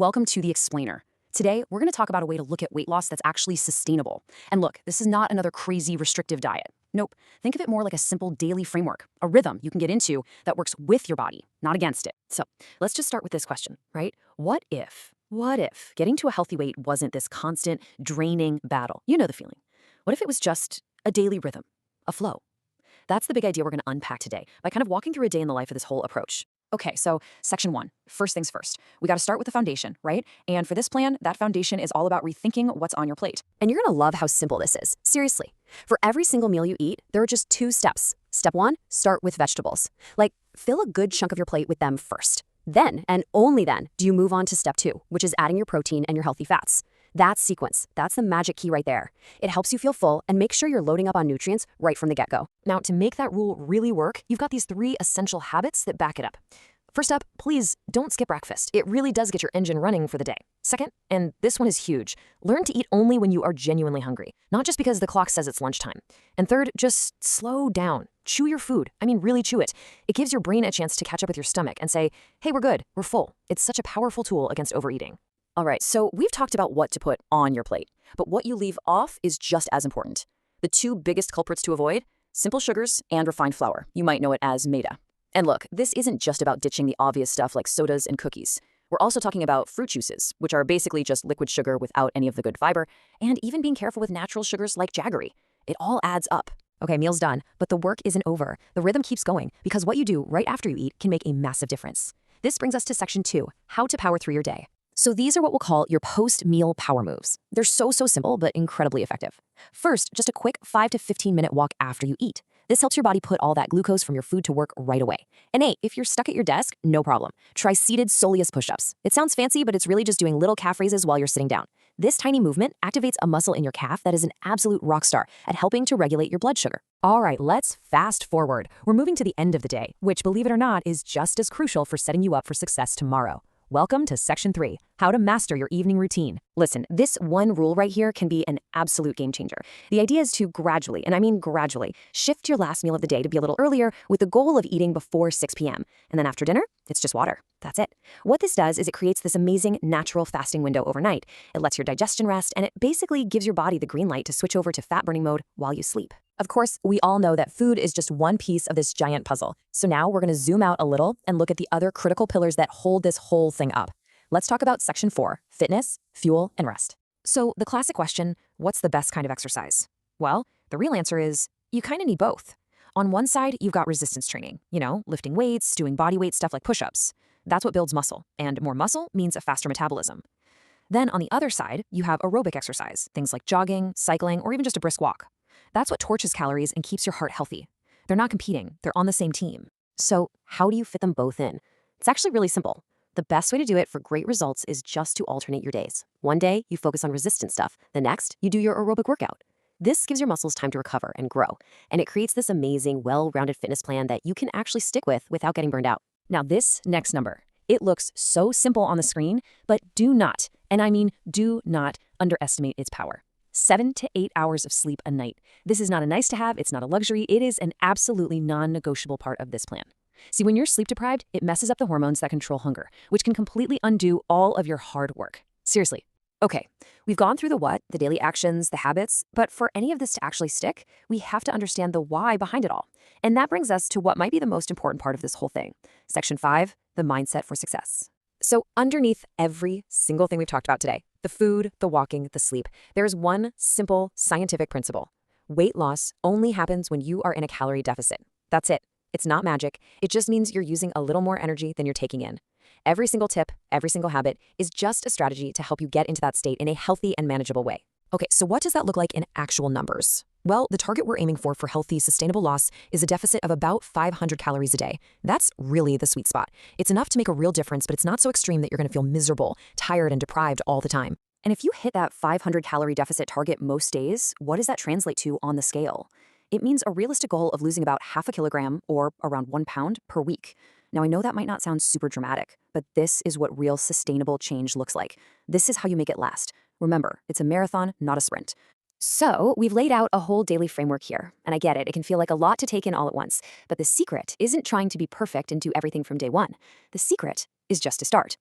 welcome to The Explainer. Today, we're going to talk about a way to look at weight loss that's actually sustainable. And look, this is not another crazy restrictive diet. Nope. Think of it more like a simple daily framework, a rhythm you can get into that works with your body, not against it. So let's just start with this question, right? What if getting to a healthy weight wasn't this constant, draining battle? You know the feeling. What if it was just a daily rhythm, a flow? That's the big idea we're going to unpack today by kind of walking through a day in the life of this whole approach. Okay, so section 1, first things first. We got to start with the foundation, right? And for this plan, that foundation is all about rethinking what's on your plate. And you're gonna love how simple this is. Seriously. For every single meal you eat, there are just 2 steps. Step 1, start with vegetables. Like, fill a good chunk of your plate with them first. Then, and only then, do you move on to step 2, which is adding your protein and your healthy fats. That sequence, that's the magic key right there. It helps you feel full and make sure you're loading up on nutrients right from the get-go. Now, to make that rule really work, you've got these 3 essential habits that back it up. First up, please don't skip breakfast. It really does get your engine running for the day. Second, and this one is huge, learn to eat only when you are genuinely hungry, not just because the clock says it's lunchtime. And third, just slow down. Chew your food. I mean, really chew it. It gives your brain a chance to catch up with your stomach and say, hey, we're good, we're full. It's such a powerful tool against overeating. All right, so we've talked about what to put on your plate, but what you leave off is just as important. The 2 biggest culprits to avoid, simple sugars and refined flour. You might know it as maida. And look, this isn't just about ditching the obvious stuff like sodas and cookies. We're also talking about fruit juices, which are basically just liquid sugar without any of the good fiber, and even being careful with natural sugars like jaggery. It all adds up. Okay, meal's done, but the work isn't over. The rhythm keeps going because what you do right after you eat can make a massive difference. This brings us to section 2, how to power through your day. So these are what we'll call your post-meal power moves. They're so simple, but incredibly effective. First, just a quick 5 to 15-minute walk after you eat. This helps your body put all that glucose from your food to work right away. And hey, if you're stuck at your desk, no problem. Try seated soleus push-ups. It sounds fancy, but it's really just doing little calf raises while you're sitting down. This tiny movement activates a muscle in your calf that is an absolute rock star at helping to regulate your blood sugar. All right, let's fast forward. We're moving to the end of the day, which, believe it or not, is just as crucial for setting you up for success tomorrow. Welcome to section 3, how to master your evening routine. Listen, this one rule right here can be an absolute game changer. The idea is to gradually, and I mean gradually, shift your last meal of the day to be a little earlier with the goal of eating before 6 p.m. And then after dinner, it's just water. That's it. What this does is it creates this amazing natural fasting window overnight. It lets your digestion rest, and it basically gives your body the green light to switch over to fat burning mode while you sleep. Of course, we all know that food is just one piece of this giant puzzle. So now we're going to zoom out a little and look at the other critical pillars that hold this whole thing up. Let's talk about section 4, fitness, fuel, and rest. So the classic question, what's the best kind of exercise? Well, the real answer is you kind of need both. On one side, you've got resistance training, lifting weights, doing body weight stuff like push-ups. That's what builds muscle, and more muscle means a faster metabolism. Then on the other side, you have aerobic exercise, things like jogging, cycling, or even just a brisk walk. That's what torches calories and keeps your heart healthy. They're not competing, they're on the same team. So how do you fit them both in? It's actually really simple. The best way to do it for great results is just to alternate your days. One day, you focus on resistance stuff. The next, you do your aerobic workout. This gives your muscles time to recover and grow, and it creates this amazing, well-rounded fitness plan that you can actually stick with without getting burned out. Now this next number, it looks so simple on the screen, but do not, and I mean do not, underestimate its power. 7 to 8 hours of sleep a night. This is not a nice to have, it's not a luxury, it is an absolutely non-negotiable part of this plan. See, when you're sleep deprived, it messes up the hormones that control hunger, which can completely undo all of your hard work. Seriously. Okay, we've gone through the what, the daily actions, the habits, but for any of this to actually stick, we have to understand the why behind it all. And that brings us to what might be the most important part of this whole thing. Section 5, the mindset for success. So underneath every single thing we've talked about today, the food, the walking, the sleep, there's one simple scientific principle. Weight loss only happens when you are in a calorie deficit. That's it. It's not magic. It just means you're using a little more energy than you're taking in. Every single tip, every single habit is just a strategy to help you get into that state in a healthy and manageable way. Okay, so what does that look like in actual numbers? Well, the target we're aiming for healthy, sustainable loss is a deficit of about 500 calories a day. That's really the sweet spot. It's enough to make a real difference, but it's not so extreme that you're going to feel miserable, tired, and deprived all the time. And if you hit that 500 calorie deficit target most days, what does that translate to on the scale? It means a realistic goal of losing about half a kilogram or around 1 pound per week. Now, I know that might not sound super dramatic, but this is what real sustainable change looks like. This is how you make it last. Remember, it's a marathon, not a sprint. So we've laid out a whole daily framework here, and I get it, it can feel like a lot to take in all at once, but the secret isn't trying to be perfect and do everything from day one. The secret is just to start.